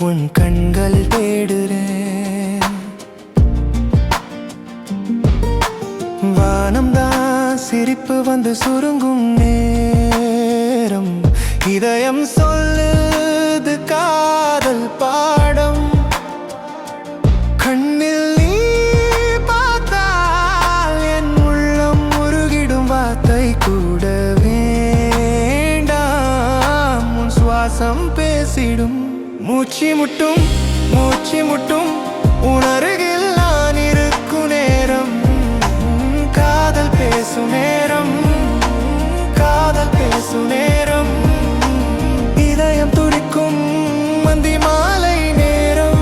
உன் கண்கள் தேடுறேன். வானம்தான் சிரிப்பு வந்து சுருங்கும் நேரம், இதயம் சொல்லுது காதல் பாடம். கண்ணில் நீ பார்த்தால் என் உள்ளம் உருகிடும், வார்த்தை கூட வேண்டாம், உன் சுவாசம் பேசிடும். மூச்சு முட்டும் மூச்சு முட்டும் உன் அருகில் நான் இருக்கும் நேரம், காதல் பேசும் நேரம், காதல் பேசும் நேரம். இதயம் துடிக்கும் மந்தி மாலை நேரம்.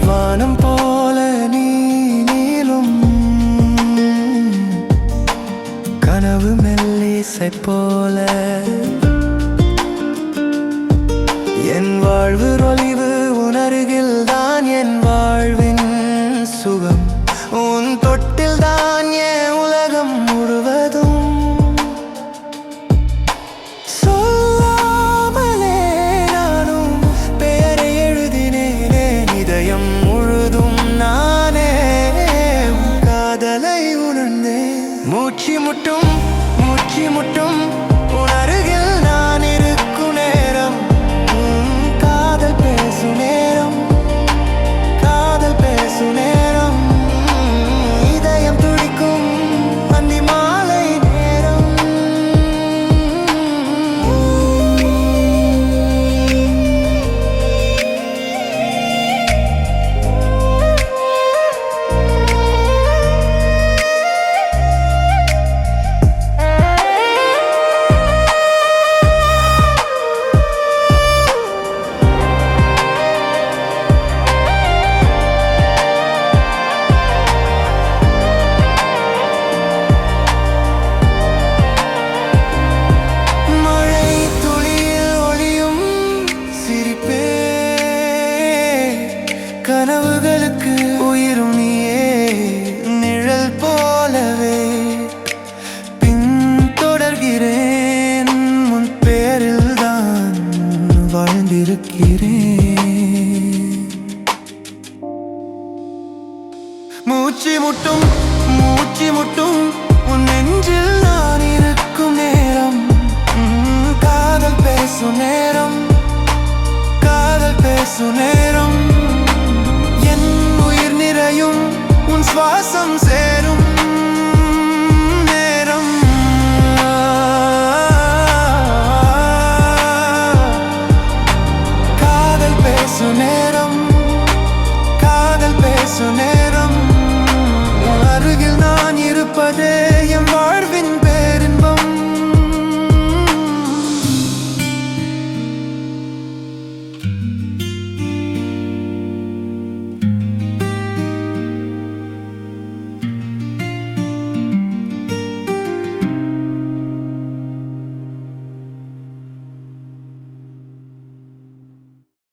வானம் போல நீ நீளும், கனவு மெல்லிசை போல. என் வாழ்வு ஒளிவு உணர்கில் தான், என் வாழ்வின் சுகம் உன் தொட்டில் தான், என் உலகம் முழுவதும். சொல்லாமலே நானும் பெயரை எழுதினேனே, இதயம் முழுதும் நானே உன் காதலை உணர்ந்தேன். மூச்சு முட்டும் மூச்சு முட்டும் உன் அருகில் நான் இருக்கும் நேரம், காதல் பேசும் நேரம், காதல் பேசும் நேரம். இதயம் துடிக்கும் அந்தி மாலை நேரம். கனவுகளுக்கு உயிரும் நீயே, நிழல் போலவே பின்தொடர்கிறேன், உன் பேரில் தான் வாழ்ந்திருக்கிறேன். மூச்சு முட்டும் மூச்சு முட்டும் உன் நெஞ்சில் நான் இருக்கும் நேரம், காதல் பேசும் நேரம், காதல் பேசும் நேரம்.